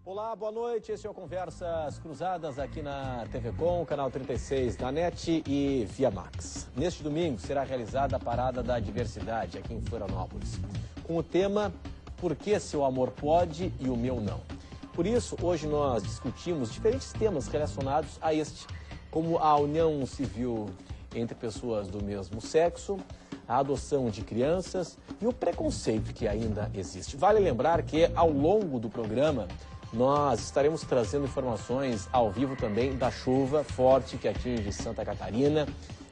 Olá, boa noite. Esse é o Conversas Cruzadas aqui na TV Com, canal 36 da NET e Via Max. Neste domingo será realizada a Parada da Diversidade aqui em Florianópolis, com o tema Por que seu amor pode e o meu não? Por isso, hoje nós discutimos diferentes temas relacionados a este, como a união civil entre pessoas do mesmo sexo, a adoção de crianças e o preconceito que ainda existe. Vale lembrar que ao longo do programa nós estaremos trazendo informações ao vivo também da chuva forte que atinge Santa Catarina,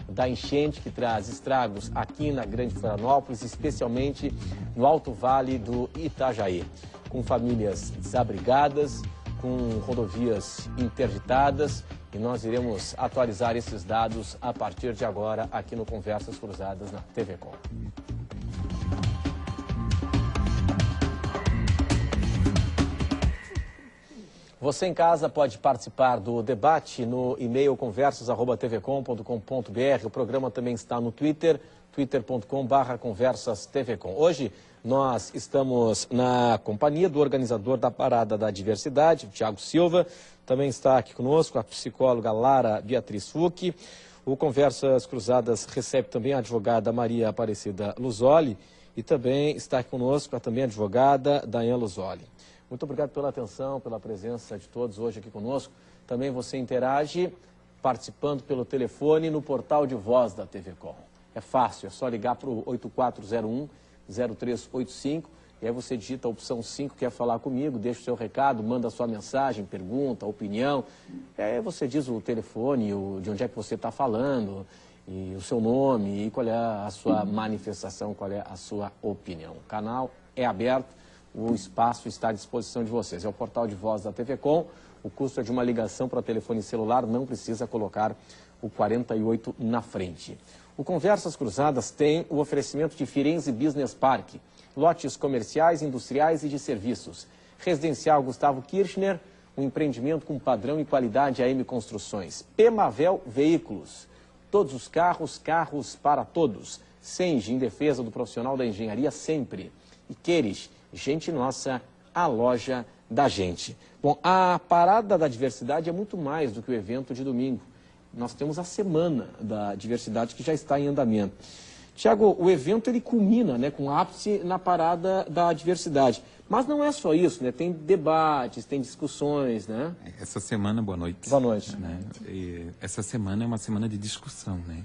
da enchente que traz estragos aqui na Grande Florianópolis, especialmente no Alto Vale do Itajaí, com famílias desabrigadas, com rodovias interditadas, e nós iremos atualizar esses dados a partir de agora aqui no Conversas Cruzadas na TV Com. Você em casa pode participar do debate no e-mail conversas@tvcom.com.br. O programa também está no Twitter, twitter.com/conversastvcom. Hoje nós estamos na companhia do organizador da Parada da Diversidade, Thiago Silva. Também está aqui conosco a psicóloga Lara Beatriz Fucchi. O Conversas Cruzadas recebe também a advogada Maria Aparecida Luzoli e também está aqui conosco a também advogada Daiane Luzoli. Muito obrigado pela atenção, pela presença de todos hoje aqui conosco. Também você interage participando pelo telefone no portal de voz da TV Com. É fácil, é só ligar para o 8401-0385 e aí você digita a opção 5, quer falar comigo, deixa o seu recado, manda a sua mensagem, pergunta, opinião. E aí você diz o telefone, de onde é que você está falando, e o seu nome, e qual é a sua manifestação, qual é a sua opinião. O canal é aberto. O espaço está à disposição de vocês. É o portal de voz da TV Com. O custo é de uma ligação para telefone celular, não precisa colocar o 48 na frente. O Conversas Cruzadas tem o oferecimento de Firenze Business Park, lotes comerciais, industriais e de serviços. Residencial Gustavo Kirchner, um empreendimento com padrão e qualidade AM Construções. Pemavel Veículos, todos os carros, carros para todos. Senge, em defesa do profissional da engenharia sempre. E Queires, gente nossa, a loja da gente. Bom, a Parada da Diversidade é muito mais do que o evento de domingo. Nós temos a Semana da Diversidade que já está em andamento. Tiago, o evento ele culmina, né, com ápice na Parada da Diversidade. Mas não é só isso, né? Tem debates, tem discussões, né? Essa semana, boa noite. Boa noite. Né? Essa semana é uma semana de discussão, né?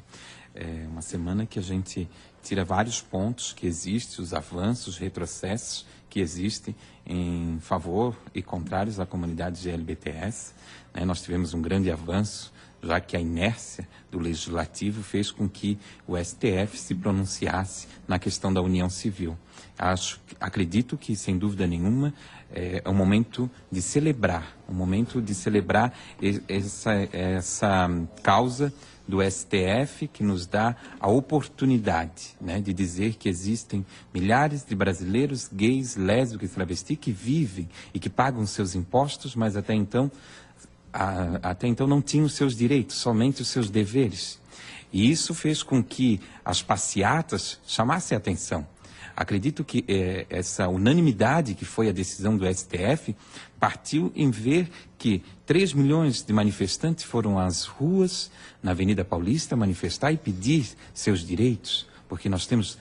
É uma semana que a gente tira vários pontos que existem, os avanços, os retrocessos que existem em favor e contrários à comunidade LGBTs. Né? Nós tivemos um grande avanço, já que a inércia do Legislativo fez com que o STF se pronunciasse na questão da união civil. Acredito que, sem dúvida nenhuma, é um momento de celebrar, essa causa do STF que nos dá a oportunidade, né, de dizer que existem milhares de brasileiros gays, lésbicas e travestis que vivem e que pagam seus impostos, mas até então não tinham os seus direitos, somente os seus deveres. E isso fez com que as passeatas chamassem a atenção. Acredito que essa unanimidade que foi a decisão do STF partiu em ver que 3 milhões de manifestantes foram às ruas, na Avenida Paulista, manifestar e pedir seus direitos, porque nós temos,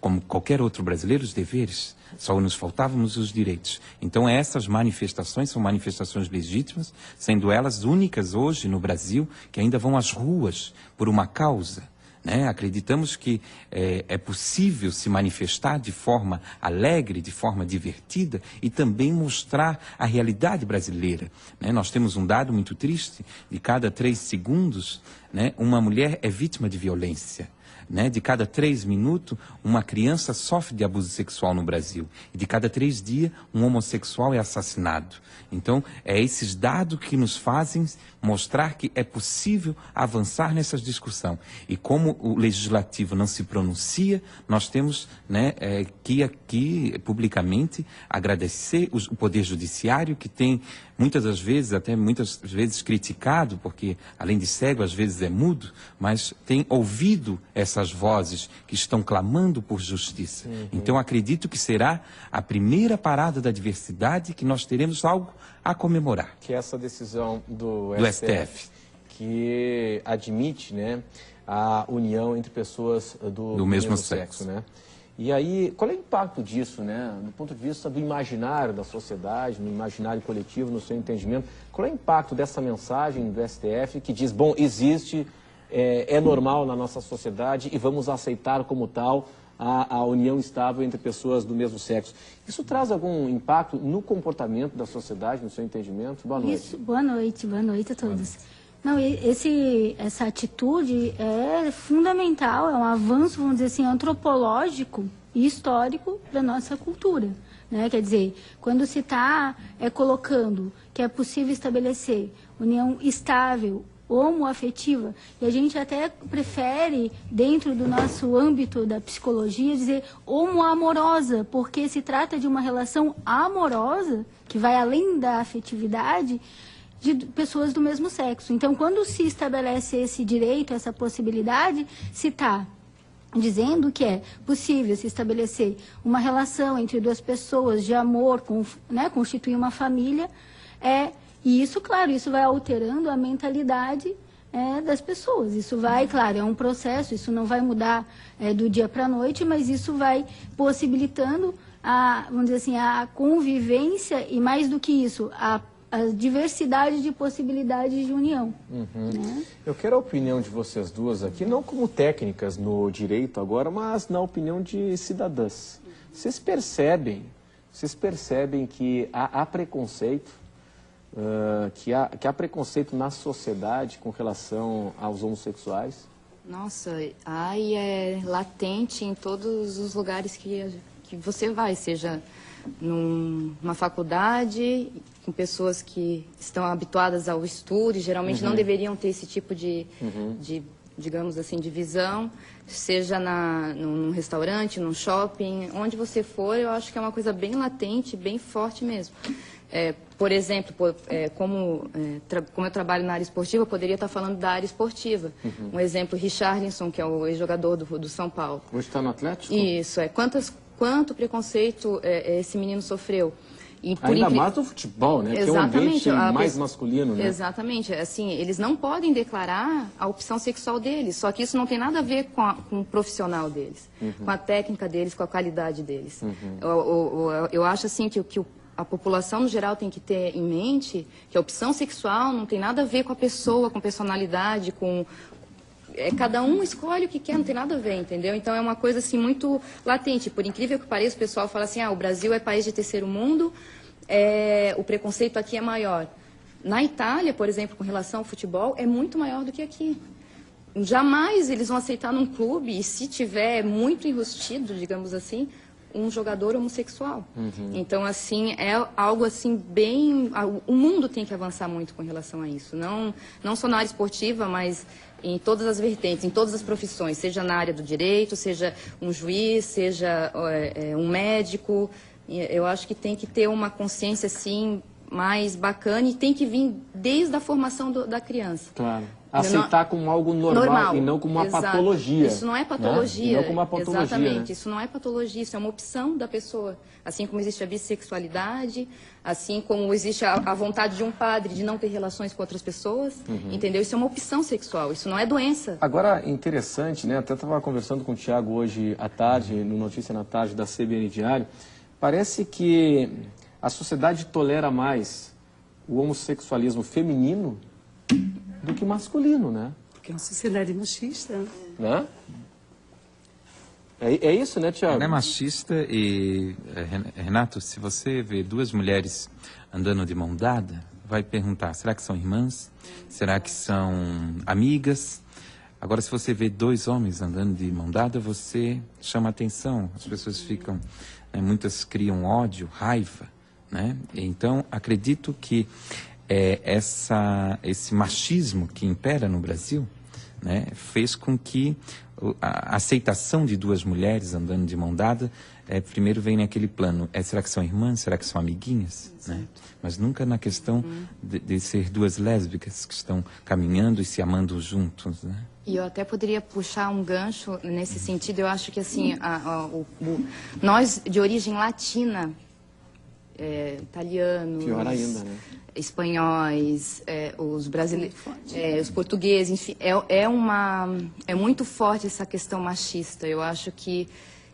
como qualquer outro brasileiro, os deveres, só nos faltávamos os direitos. Então essas manifestações são manifestações legítimas, sendo elas únicas hoje no Brasil, que ainda vão às ruas por uma causa. Né? Acreditamos que é possível se manifestar de forma alegre, de forma divertida e também mostrar a realidade brasileira. Né? Nós temos um dado muito triste, de cada 3 segundos, né, uma mulher é vítima de violência. Né? De cada 3 minutos, uma criança sofre de abuso sexual no Brasil. E de cada 3 dias, um homossexual é assassinado. Então, é esses dados que nos fazem mostrar que é possível avançar nessa discussão. E como o Legislativo não se pronuncia, nós temos, né, que aqui, publicamente, agradecer o Poder Judiciário, que tem muitas das vezes, até muitas vezes criticado, porque além de cego, às vezes é mudo, mas tem ouvido essas vozes que estão clamando por justiça. Então acredito que será a primeira parada da diversidade que nós teremos algo a comemorar. Que é essa decisão do STF. Que admite, né, a união entre pessoas do mesmo sexo, né? E aí, qual é o impacto disso, né, do ponto de vista do imaginário da sociedade, no imaginário coletivo, no seu entendimento? Qual é o impacto dessa mensagem do STF que diz, bom, existe, é normal na nossa sociedade e vamos aceitar como tal a união estável entre pessoas do mesmo sexo? Isso traz algum impacto no comportamento da sociedade, no seu entendimento? Boa noite. Isso, boa noite a todos. Não, essa atitude é fundamental, é um avanço, vamos dizer assim, antropológico e histórico da nossa cultura, né? Quer dizer, quando se está colocando que é possível estabelecer união estável, homoafetiva, e a gente até prefere, dentro do nosso âmbito da psicologia, dizer homoamorosa, porque se trata de uma relação amorosa, que vai além da afetividade, de pessoas do mesmo sexo. Então, quando se estabelece esse direito, essa possibilidade, se está dizendo que é possível se estabelecer uma relação entre duas pessoas de amor, né, constituir uma família, e isso, claro, isso vai alterando a mentalidade das pessoas. Isso vai, claro, é um processo, isso não vai mudar do dia para a noite, mas isso vai possibilitando vamos dizer assim, a convivência e, mais do que isso, a diversidade de possibilidades de união. Né? Eu quero a opinião de vocês duas aqui, não como técnicas no direito agora, mas na opinião de cidadãs. Vocês percebem que há preconceito, que há preconceito na sociedade com relação aos homossexuais? Nossa, é latente em todos os lugares que você vai, seja numa faculdade, com pessoas que estão habituadas ao estudo, e geralmente não deveriam ter esse tipo de digamos assim, de visão, seja num restaurante, num shopping, onde você for, eu acho que é uma coisa bem latente, bem forte mesmo. Por exemplo, como eu trabalho na área esportiva, eu poderia estar falando da área esportiva. Um exemplo, Richarlison, que é o ex-jogador do São Paulo. Hoje está no Atlético? Isso, quanto preconceito esse menino sofreu. E ainda mais no futebol, né? Que é um ambiente mais masculino, né? Exatamente. Assim, eles não podem declarar a opção sexual deles, só que isso não tem nada a ver com o profissional deles, com a técnica deles, com a qualidade deles. Eu acho assim que a população no geral tem que ter em mente que a opção sexual não tem nada a ver com a pessoa, com personalidade, cada um escolhe o que quer, não tem nada a ver, entendeu? Então é uma coisa assim muito latente. Por incrível que pareça, o pessoal fala assim, o Brasil é país de terceiro mundo, o preconceito aqui é maior. Na Itália, por exemplo, com relação ao futebol, é muito maior do que aqui. Jamais eles vão aceitar num clube, e se tiver muito enrustido, digamos assim, um jogador homossexual. Então, assim, é algo assim bem... O mundo tem que avançar muito com relação a isso. Não só na área esportiva, mas em todas as vertentes, em todas as profissões, seja na área do direito, seja um juiz, seja um médico. Eu acho que tem que ter uma consciência, assim, mais bacana, e tem que vir desde a formação da criança. Claro. Aceitar como algo normal e não como uma patologia. Isso não é patologia. Né? E não como uma patologia. Exatamente. Né? Isso não é patologia, isso é uma opção da pessoa. Assim como existe a bissexualidade, assim como existe a vontade de um padre de não ter relações com outras pessoas, entendeu? Isso é uma opção sexual, isso não é doença. Agora, interessante, né? Até estava conversando com o Thiago hoje à tarde, no Notícia na Tarde da CBN Diário. Parece que a sociedade tolera mais o homossexualismo feminino do que masculino, né? Porque é uma sociedade machista. Né? É isso, né, Thiago? Ela é machista e, Renato, se você vê duas mulheres andando de mão dada, vai perguntar, será que são irmãs? Será que são amigas? Agora, se você vê dois homens andando de mão dada, você chama atenção. As pessoas ficam, muitas criam ódio, raiva, né? Então, acredito que esse machismo que impera no Brasil, né, fez com que a aceitação de duas mulheres andando de mão dada, primeiro vem naquele plano, será que são irmãs, será que são amiguinhas? Né? Mas nunca na questão de ser duas lésbicas que estão caminhando e se amando juntos, né? E eu até poderia puxar um gancho nesse sentido. Eu acho que, assim, nós de origem latina, italianos, pior ainda, né? espanhóis, os brasileiros, os portugueses, enfim, é muito forte essa questão machista. Eu acho que,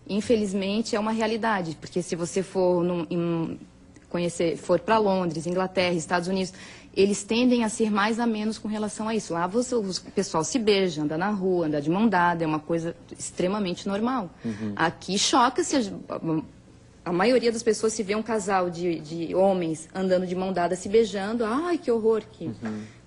infelizmente, é uma realidade, porque se você for for para Londres, Inglaterra, Estados Unidos, eles tendem a ser mais a menos com relação a isso. Lá o pessoal se beija, anda na rua, anda de mão dada, é uma coisa extremamente normal. Aqui choca-se, a maioria das pessoas se vê um casal de homens andando de mão dada, se beijando, ai, que horror.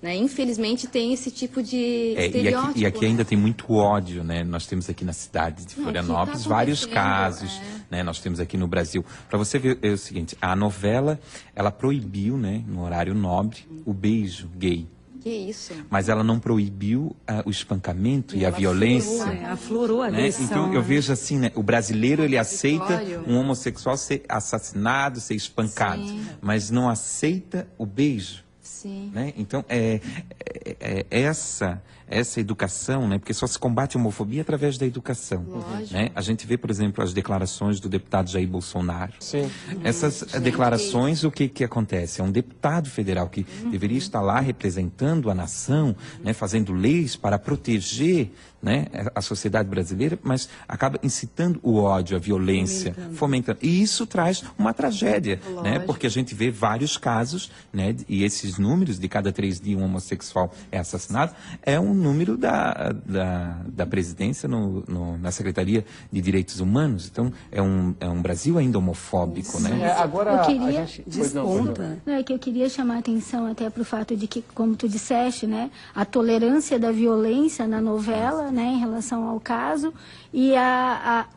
Né? Infelizmente tem esse tipo de estereótipo. E aqui ainda tem muito ódio, né? Nós temos aqui na cidade de Florianópolis vários casos, né? Nós temos aqui no Brasil. Para você ver é o seguinte, a novela, ela proibiu, né, no horário nobre, o beijo gay. Que isso? Mas ela não proibiu o espancamento e a violência. Aflorou a agressão. Então eu vejo assim, né, o brasileiro ele aceita um homossexual ser assassinado, ser espancado, mas não aceita o beijo. Sim. Né? Então, essa educação, né? Porque só se combate a homofobia através da educação. Né? A gente vê, por exemplo, as declarações do deputado Jair Bolsonaro. Sim. Essas declarações, o que acontece? É um deputado federal que deveria estar lá representando a nação, né? Fazendo leis para proteger, né, a sociedade brasileira, mas acaba incitando o ódio, a violência, fomentando. E isso traz uma tragédia, né, porque a gente vê vários casos, né, e esses números, de cada 3 dias um homossexual é assassinado, é um número da presidência na Secretaria de Direitos Humanos. Então, é um Brasil ainda homofóbico, né? Agora, eu queria... a gente... Desponta. Não, é que eu queria chamar a atenção até para o fato de que, como tu disseste, né, a tolerância da violência na novela, né, em relação ao caso, e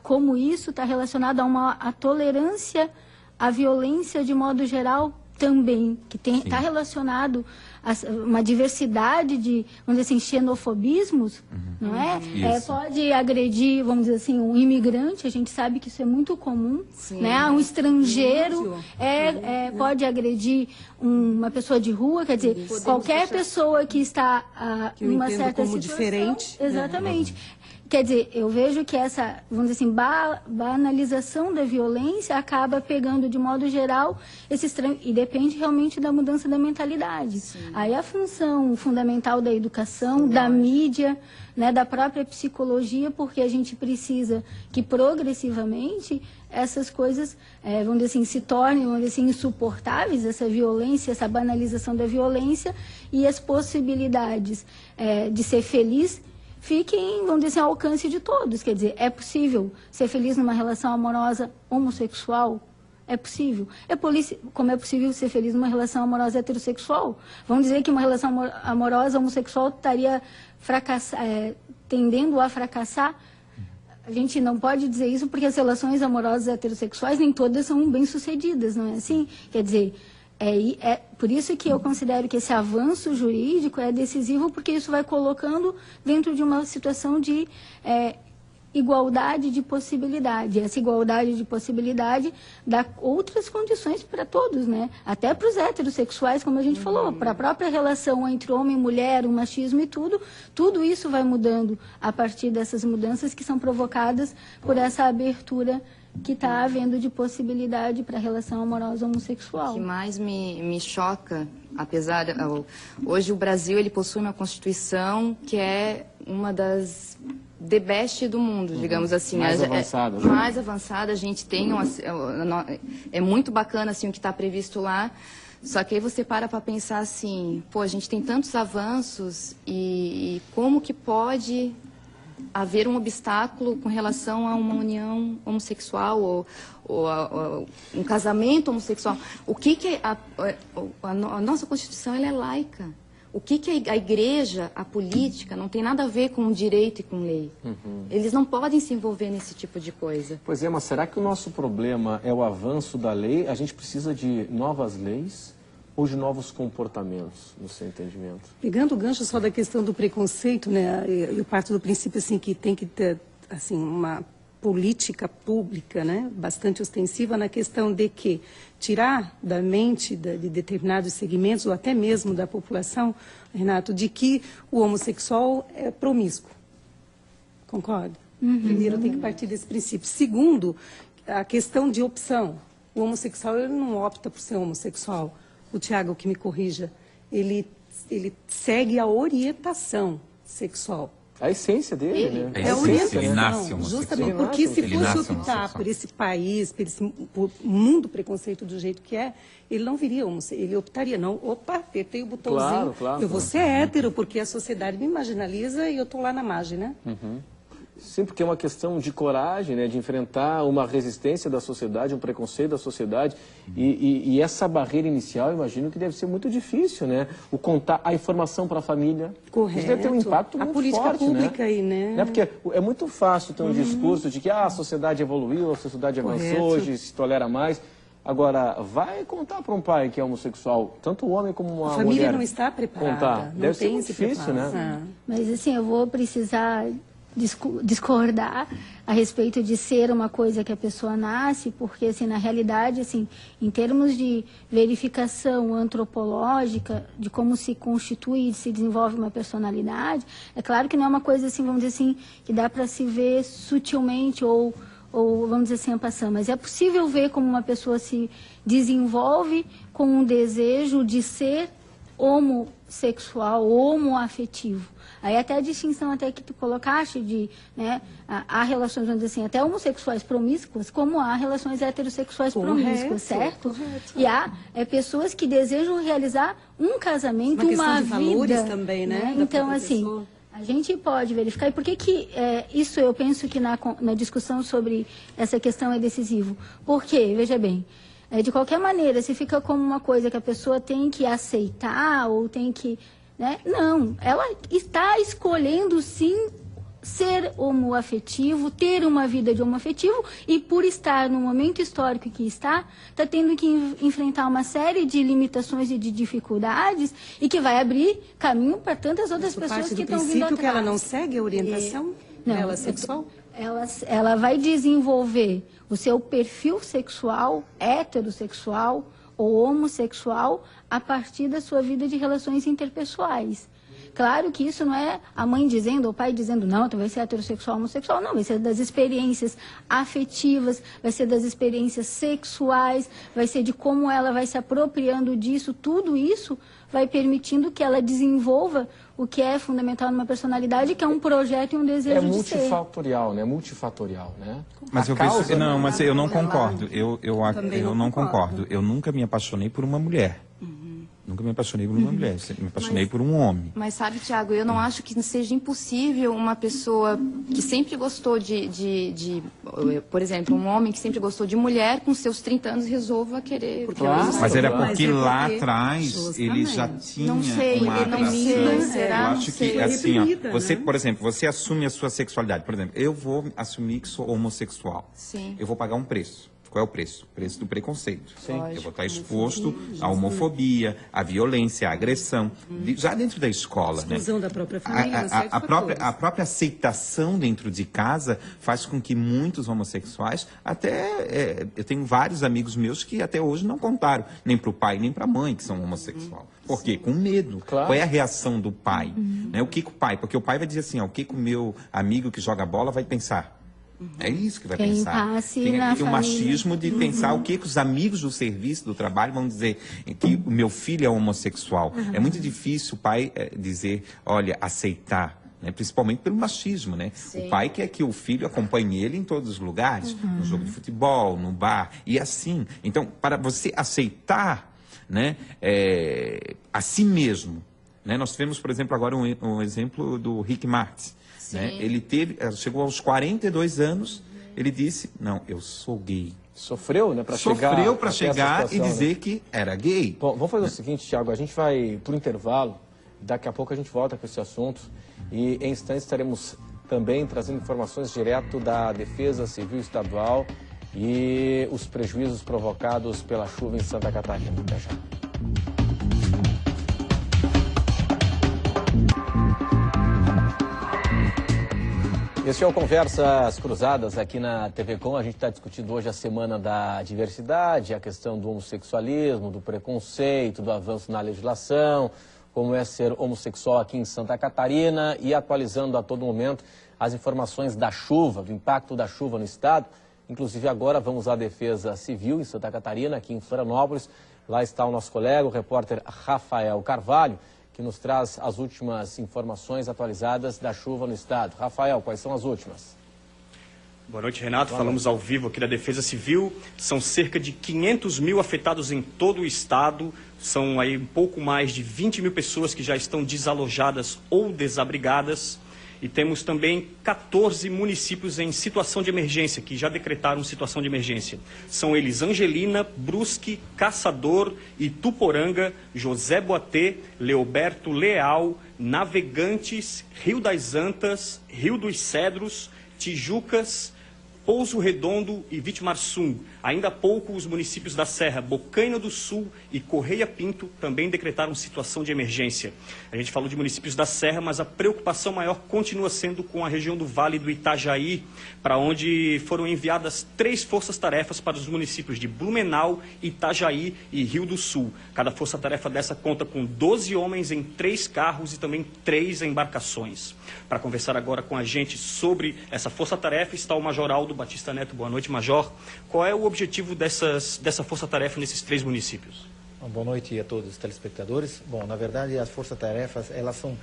como isso está relacionado a tolerância à violência de modo geral também, que está relacionado a uma diversidade de, vamos dizer assim, xenofobismos, não é? Pode agredir, vamos dizer assim, um imigrante, a gente sabe que isso é muito comum, né? Um estrangeiro pode agredir uma pessoa de rua, quer dizer, qualquer pessoa que está numa certa como situação, diferente. Exatamente. Quer dizer, eu vejo que essa, vamos dizer assim, banalização da violência acaba pegando, de modo geral, e depende realmente da mudança da mentalidade. Aí a função fundamental da educação, da mídia, né, da própria psicologia, porque a gente precisa que progressivamente essas coisas, vamos dizer assim, se tornem, vamos dizer assim, insuportáveis, essa violência, essa banalização da violência e as possibilidades de ser feliz fiquem, vamos dizer assim, ao alcance de todos. Quer dizer, é possível ser feliz numa relação amorosa homossexual? É possível. Como é possível ser feliz numa relação amorosa heterossexual? Vamos dizer que uma relação amorosa homossexual estaria tendendo a fracassar? A gente não pode dizer isso porque as relações amorosas heterossexuais nem todas são bem-sucedidas, não é assim? Quer dizer... por isso que eu considero que esse avanço jurídico é decisivo, porque isso vai colocando dentro de uma situação de igualdade de possibilidade. Essa igualdade de possibilidade dá outras condições para todos, né? Até para os heterossexuais, como a gente falou, para a própria relação entre homem e mulher, o machismo e tudo isso vai mudando a partir dessas mudanças que são provocadas por essa abertura que está havendo de possibilidade para a relação amorosa homossexual. O que mais me choca, hoje o Brasil ele possui uma Constituição que é uma das the best do mundo, digamos assim. Mais avançada. Mais avançada, a gente tem é muito bacana assim o que está previsto lá. Só que aí você para pensar assim, pô, a gente tem tantos avanços e como que pode haver um obstáculo com relação a uma união homossexual ou a um casamento homossexual? O que a nossa Constituição ela é laica? O que a igreja, a política, não tem nada a ver com direito e com lei. Eles não podem se envolver nesse tipo de coisa. Pois é, mas será que o nosso problema é o avanço da lei? A gente precisa de novas leis? ou de novos comportamentos, no seu entendimento? Pegando o gancho só da questão do preconceito, né, eu parto do princípio assim, que tem que ter assim, uma política pública, né, bastante ostensiva na questão de que tirar da mente de determinados segmentos, ou até mesmo da população, Renato, de que o homossexual é promíscuo. Concorda? Primeiro, tem que partir desse princípio. Segundo, a questão de opção. O homossexual, ele não opta por ser homossexual. O Tiago, que me corrija, ele segue a orientação sexual. A essência dele, né? É a orientação. Ele nasce homossexual. Justamente porque se Ele fosse nasce optar homossexual. por esse país, por mundo preconceito do jeito que é, ele não viria homossexual. Ele optaria, não, opa, apertei o botãozinho, Claro, eu vou ser hétero, porque a sociedade me marginaliza e eu estou lá na margem, né? Sim, porque é uma questão de coragem, né, de enfrentar uma resistência da sociedade, um preconceito da sociedade. E essa barreira inicial, eu imagino que deve ser muito difícil, né? O contar a informação para a família. Correto. Isso deve ter um impacto muito forte, A política pública aí, né? Porque é muito fácil ter um discurso de que a sociedade evoluiu, a sociedade avançou, Correto. hoje se tolera mais. Agora, vai contar para um pai que é homossexual, tanto o homem como uma mulher. A família não está preparada. Contar. Não Deve ser tem muito esse difícil, preparo. né? Mas assim, eu vou precisar discordar a respeito de ser uma coisa que a pessoa nasce, porque assim, na realidade, assim, em termos de verificação antropológica de como se constitui e se desenvolve uma personalidade, é claro que não é uma coisa assim, vamos dizer assim, que dá para se ver sutilmente ou vamos dizer assim, passando, mas é possível ver como uma pessoa se desenvolve com um desejo de ser homossexual, homoafetivo. Aí até a distinção até que tu colocaste de, né, há relações, vamos dizer assim, até homossexuais promíscuas, como há relações heterossexuais promíscuas, certo? Correto. E há pessoas que desejam realizar um casamento, Uma questão uma de vida. valores também, né, da Então, própria assim, pessoa. a gente pode verificar. E por que isso eu penso que na discussão sobre essa questão é decisivo? Porque, veja bem, de qualquer maneira, se fica como uma coisa que a pessoa tem que aceitar ou tem que... Né? Não, ela está escolhendo sim ser homoafetivo, ter uma vida de homoafetivo e por estar no momento histórico que está tendo que enfrentar uma série de limitações e de dificuldades e que vai abrir caminho para tantas outras Isso pessoas parte que do estão vindo princípio atrás. que ela não segue a orientação dela sexual? Ela vai desenvolver o seu perfil sexual, heterossexual ou homossexual, a partir da sua vida de relações interpessoais. Claro que isso não é a mãe dizendo, ou o pai dizendo, não, tu vai ser heterossexual, homossexual. Não, vai ser das experiências afetivas, vai ser das experiências sexuais, vai ser de como ela vai se apropriando disso. Tudo isso vai permitindo que ela desenvolva o que é fundamental numa personalidade, que é um projeto e um desejo de ser. Multifatorial, né? Multifatorial, né? Mas A eu penso, causa, não, né? mas eu não concordo. Eu Também não não concordo. Eu nunca me apaixonei por uma mulher. Nunca me apaixonei por uma mulher. Me apaixonei por um homem. Mas sabe, Tiago, eu não acho que seja impossível uma pessoa que sempre gostou por exemplo, um homem que sempre gostou de mulher, com seus 30 anos resolva querer... Claro. Mas era Mas porque é lá porque- atrás ele já Justamente. tinha Não sei, uma não atração. sei, será? Eu Não acho sei. que assim, ó, Reprimida, você, né? por exemplo, você assume a sua sexualidade. Por exemplo, eu vou assumir que sou homossexual. Sim. Eu vou pagar um preço. Qual é o preço? O preço do preconceito. Sim. Eu vou estar exposto à homofobia, à violência, à agressão, já dentro da escola, né? Exclusão da própria família, uma série de A fatores. própria aceitação dentro de casa faz com que muitos homossexuais, eu tenho vários amigos meus que até hoje não contaram, nem para o pai, nem para a mãe que são homossexuais. Por quê? Com medo. Claro. Qual é a reação do pai? Né? O que o pai? Porque o pai vai dizer assim, ó, o que o meu amigo que joga bola vai pensar? É isso que vai Tem pensar. impasse Tem na aquele família. machismo de pensar o que os amigos do serviço, do trabalho, vão dizer que o meu filho é homossexual. É muito difícil o pai dizer, olha, aceitar. Né? Principalmente pelo machismo, né? O pai quer que o filho acompanhe ele em todos os lugares, no jogo de futebol, no bar, e assim. Então, para você aceitar, né, a si mesmo, né? Nós tivemos, por exemplo, agora um exemplo do Rick Martin. Né? Ele chegou aos 42 anos, ele disse, não, eu sou gay. Sofreu, né? Para chegar Sofreu para até essa chegar e situação, dizer né? que era gay. Bom, vamos fazer o seguinte, Tiago, a gente vai para o intervalo, daqui a pouco a gente volta com esse assunto e em instantes estaremos também trazendo informações direto da Defesa Civil Estadual e os prejuízos provocados pela chuva em Santa Catarina. Até já. Esse é o Conversas Cruzadas aqui na TV Com. A gente está discutindo hoje a Semana da Diversidade, a questão do homossexualismo, do preconceito, do avanço na legislação, como é ser homossexual aqui em Santa Catarina e atualizando a todo momento as informações da chuva, do impacto da chuva no estado. Inclusive agora vamos à Defesa Civil em Santa Catarina, aqui em Florianópolis. Lá está o nosso colega, o repórter Rafael Carvalho, que nos traz as últimas informações atualizadas da chuva no estado. Rafael, quais são as últimas? Boa noite, Renato. Falamos ao vivo aqui da Defesa Civil. São cerca de 500 mil afetados em todo o estado. São aí um pouco mais de 20 mil pessoas que já estão desalojadas ou desabrigadas. E temos também 14 municípios em situação de emergência, que já decretaram situação de emergência. São eles Angelina, Brusque, Caçador, Ituporanga, José Boatê, Leoberto Leal, Navegantes, Rio das Antas, Rio dos Cedros, Tijucas, Pouso Redondo e Vitimarsum. Ainda há pouco, os municípios da Serra, Bocaina do Sul e Correia Pinto também decretaram situação de emergência. A gente falou de municípios da Serra, mas a preocupação maior continua sendo com a região do Vale do Itajaí, para onde foram enviadas 3 forças-tarefas para os municípios de Blumenau, Itajaí e Rio do Sul. Cada força-tarefa dessa conta com 12 homens em 3 carros e também 3 embarcações. Para conversar agora com a gente sobre essa força-tarefa está o Major Aldo Batista Neto. Boa noite, Major. Qual é o objetivo dessa força-tarefa nesses 3 municípios? Boa noite a todos os telespectadores. Bom, na verdade, as forças-tarefas, elas são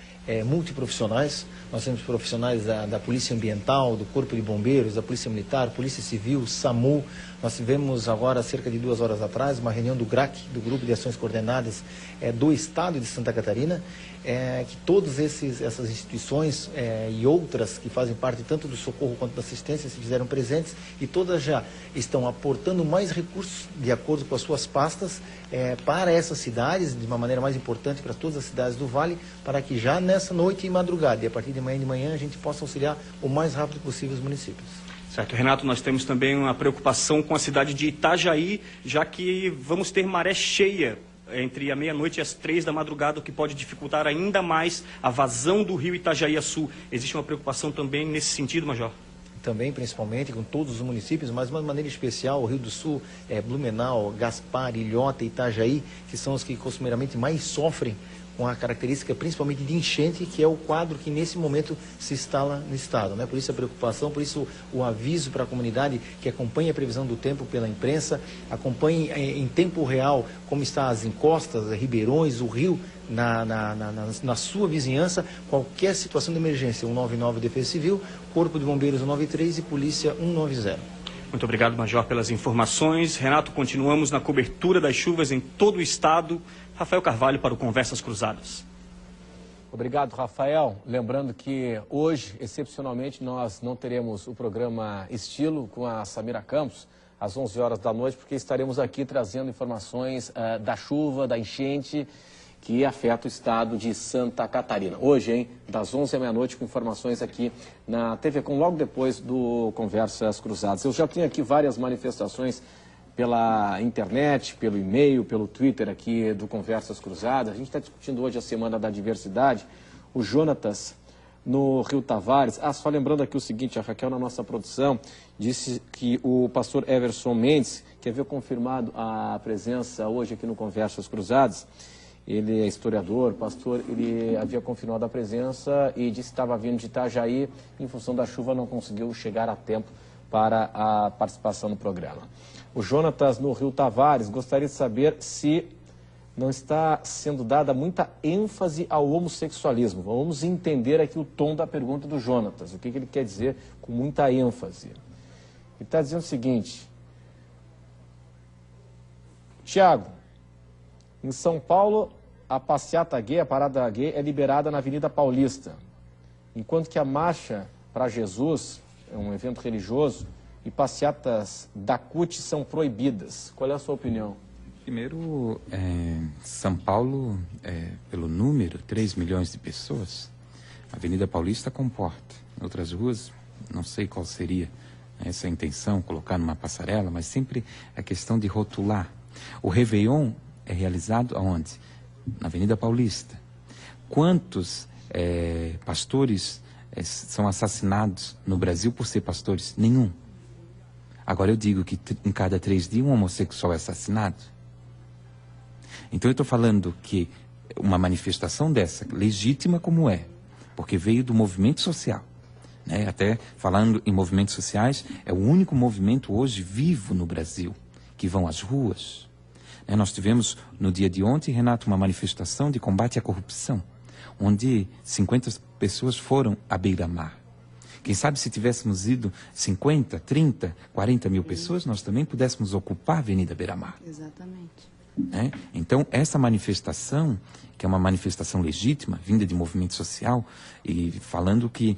multiprofissionais. Nós temos profissionais da Polícia Ambiental, do Corpo de Bombeiros, da Polícia Militar, Polícia Civil, SAMU. Nós tivemos agora, cerca de 2 horas atrás, uma reunião do GRAC, do Grupo de Ações Coordenadas do Estado de Santa Catarina, que todas essas instituições e outras que fazem parte tanto do socorro quanto da assistência se fizeram presentes e todas já estão aportando mais recursos de acordo com as suas pastas para essas cidades, de uma maneira mais importante para todas as cidades do Vale, para que já nessa noite e madrugada e a partir de manhã a gente possa auxiliar o mais rápido possível os municípios. Certo, Renato, nós temos também uma preocupação com a cidade de Itajaí, já que vamos ter maré cheia entre a meia-noite e as 3 da madrugada, o que pode dificultar ainda mais a vazão do rio Itajaí a sul. Existe uma preocupação também nesse sentido, Major? Também, principalmente, com todos os municípios, mas de uma maneira especial, o Rio do Sul, Blumenau, Gaspar, Ilhota, Itajaí, que são os que costumeiramente mais sofrem com a característica principalmente de enchente, que é o quadro que nesse momento se instala no estado, né? Por isso a preocupação, por isso o aviso para a comunidade que acompanha a previsão do tempo pela imprensa, acompanhe em tempo real como está as encostas, ribeirões, o rio na sua vizinhança, qualquer situação de emergência, 199 Defesa Civil, Corpo de Bombeiros 193 e Polícia 190. Muito obrigado, Major, pelas informações. Renato, continuamos na cobertura das chuvas em todo o estado. Rafael Carvalho para o Conversas Cruzadas. Obrigado, Rafael. Lembrando que hoje, excepcionalmente, nós não teremos o programa Estilo com a Samira Campos às 11 horas da noite, porque estaremos aqui trazendo informações da chuva, da enchente que afeta o estado de Santa Catarina. Hoje, hein, das 11 à meia-noite, com informações aqui na TV Com, logo depois do Conversas Cruzadas. Eu já tenho aqui várias manifestações pela internet, pelo e-mail, pelo Twitter aqui do Conversas Cruzadas. A gente está discutindo hoje a Semana da Diversidade. O Jonatas, no Rio Tavares. Só lembrando aqui o seguinte, a Raquel, na nossa produção, disse que o pastor Everson Mendes, que havia confirmado a presença hoje aqui no Conversas Cruzadas, ele é historiador, pastor, ele havia confirmado a presença e disse que estava vindo de Itajaí, em função da chuva não conseguiu chegar a tempo para a participação no programa. O Jonatas, no Rio Tavares, gostaria de saber se não está sendo dada muita ênfase ao homossexualismo. Vamos entender aqui o tom da pergunta do Jonatas, o que ele quer dizer com muita ênfase. Ele está dizendo o seguinte: Tiago, em São Paulo, a passeata gay, a parada gay, é liberada na Avenida Paulista, enquanto que a Marcha para Jesus, é um evento religioso, e passeatas da CUT são proibidas. Qual é a sua opinião? Primeiro, São Paulo, pelo número, 3 milhões de pessoas, a Avenida Paulista comporta. Em outras ruas, não sei qual seria essa intenção, colocar numa passarela, mas sempre a questão de rotular. O Réveillon é realizado aonde? Na Avenida Paulista. Quantos pastores são assassinados no Brasil por ser pastores? Nenhum. Agora eu digo que em cada 3 dias um homossexual é assassinado. Então eu estou falando que uma manifestação dessa, legítima como é, porque veio do movimento social, né? Até falando em movimentos sociais, é o único movimento hoje vivo no Brasil, que vão às ruas. Nós tivemos no dia de ontem, Renato, uma manifestação de combate à corrupção, onde 50 pessoas foram à beira-mar. Quem sabe se tivéssemos ido 50, 30, 40 mil pessoas, nós também pudéssemos ocupar a Avenida Beira-Mar. Exatamente. Então, essa manifestação, que é uma manifestação legítima, vinda de movimento social, e falando que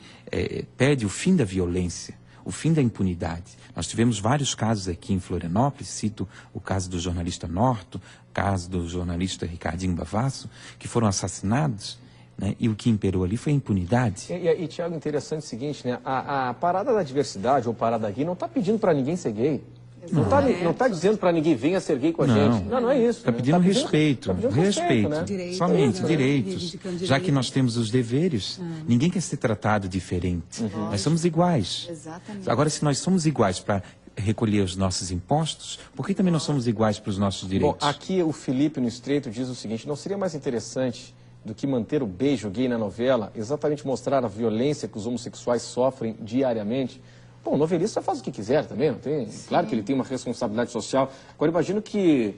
pede o fim da violência, o fim da impunidade. Nós tivemos vários casos aqui em Florianópolis, cito o caso do jornalista Norto, o caso do jornalista Ricardinho Bavasso, que foram assassinados, né? E o que imperou ali foi a impunidade. E Tiago, interessante o seguinte, né? A parada da diversidade ou parada gay não está pedindo para ninguém ser gay. Não está dizendo para ninguém venha ser gay com a gente. Não é isso. Está pedindo respeito. Respeito. Né? Somente direitos. Já que nós temos os deveres, ninguém quer ser tratado diferente. Nós somos iguais. Exatamente. Agora, se nós somos iguais para recolher os nossos impostos, por que também nós somos iguais para os nossos direitos? Bom, aqui o Felipe no Estreito diz o seguinte: não seria mais interessante do que manter o beijo gay na novela, exatamente mostrar a violência que os homossexuais sofrem diariamente? Bom, o novelista faz o que quiser também, não tem? Sim. Claro que ele tem uma responsabilidade social. Agora, imagino que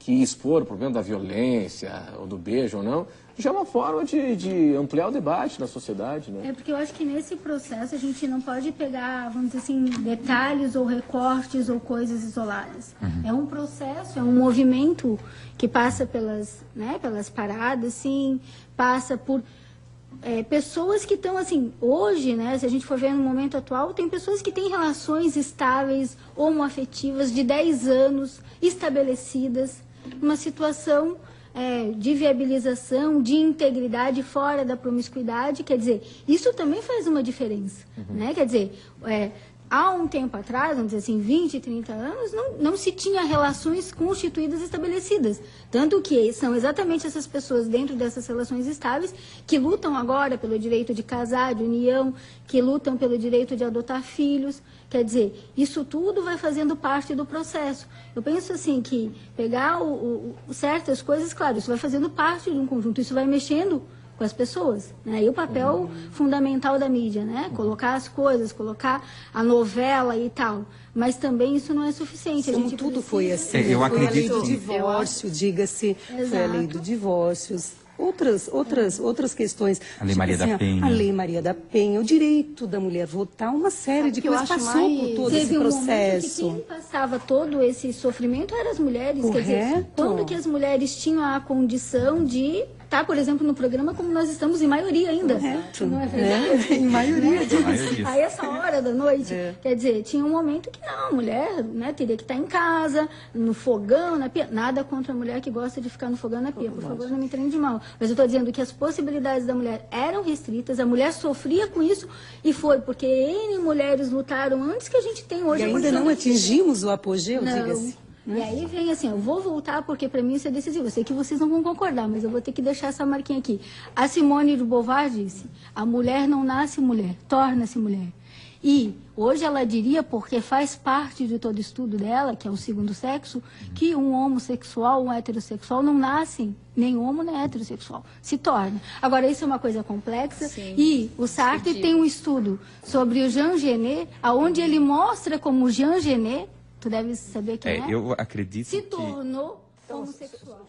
expor o problema da violência, ou do beijo ou não, já é uma forma de ampliar o debate na sociedade, né? É porque eu acho que nesse processo a gente não pode pegar, vamos dizer assim, detalhes ou recortes ou coisas isoladas. É um processo, é um movimento que passa pelas paradas, sim, passa por pessoas que estão, assim, hoje, né, se a gente for ver no momento atual, tem pessoas que têm relações estáveis, homoafetivas, de 10 anos, estabelecidas, numa situação de viabilização, de integridade fora da promiscuidade. Quer dizer, isso também faz uma diferença, né? Quer dizer, há um tempo atrás, vamos dizer assim, 20, 30 anos, não se tinha relações constituídas estabelecidas. Tanto que são exatamente essas pessoas dentro dessas relações estáveis que lutam agora pelo direito de casar, de união, que lutam pelo direito de adotar filhos. Quer dizer, isso tudo vai fazendo parte do processo. Eu penso assim que pegar certas coisas, claro, isso vai fazendo parte de um conjunto, isso vai mexendo com as pessoas, né? E o papel fundamental da mídia, né? Colocar as coisas, colocar a novela e tal. Mas também isso não é suficiente. Como tudo foi assim. Eu foi acredito. A lei do divórcio, diga-se. Foi a lei do divórcio. Outras questões. A Lei Maria da Penha. A Lei Maria da Penha, o direito da mulher votar, uma série de coisas passou por todo esse processo. Quem passava todo esse sofrimento eram as mulheres. Correto. Quer dizer, quando que as mulheres tinham a condição de estar, por exemplo, no programa como nós estamos em maioria ainda. Correto. Não é verdade? Em maioria. A essa hora da noite. Quer dizer, tinha um momento que não, a mulher, né, teria que estar em casa, no fogão, na pia. Nada contra a mulher que gosta de ficar no fogão, na pia. Por favor, não me entenda de mal. Mas eu estou dizendo que as possibilidades da mulher eram restritas, a mulher sofria com isso, e foi porque N mulheres lutaram antes que a gente tem hoje. E ainda não atingimos o apogeu, diga-se. E aí vem assim, eu vou voltar porque para mim isso é decisivo. Eu sei que vocês não vão concordar, mas eu vou ter que deixar essa marquinha aqui. A Simone de Beauvoir disse: a mulher não nasce mulher, torna-se mulher. E hoje ela diria, porque faz parte de todo estudo dela, que é o segundo sexo, que um homossexual, um heterossexual não nascem nem homo nem heterossexual, se torna. Agora, isso é uma coisa complexa. Sim. E o Sartre tem um estudo sobre o Jean Genet, onde ele mostra como o Jean Genet, tu deve saber quem é, eu acredito se tornou homossexual.